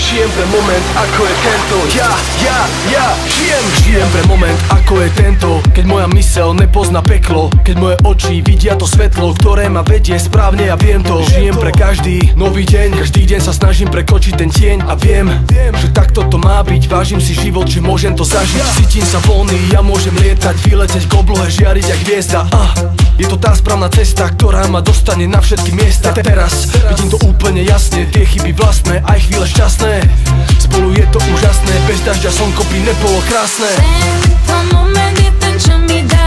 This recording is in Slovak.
Žijem pre moment, ako je tento. Ja žijem pre moment, ako je tento. Keď moja myseľ nepozná peklo, keď moje oči vidia to svetlo, ktoré ma vedie správne, ja viem to. Žijem pre každý nový deň, každý deň sa snažím prekočiť ten tieň. A viem, že takto to má byť. Vážim si život, že môžem to zažiť. Cítim sa voľný, ja môžem lietať, vyletieť k oblohe, žiariť jak hviezda. Je to tá správna cesta, ktorá ma dostane na všetky miesta. Teraz vidím to úplne jasne, tie chyby vlastné, aj chvíle šťastné. Spolu je to úžasné, bez dažďa slnko by nebolo krásne. Tento moment je ten, čo mi dá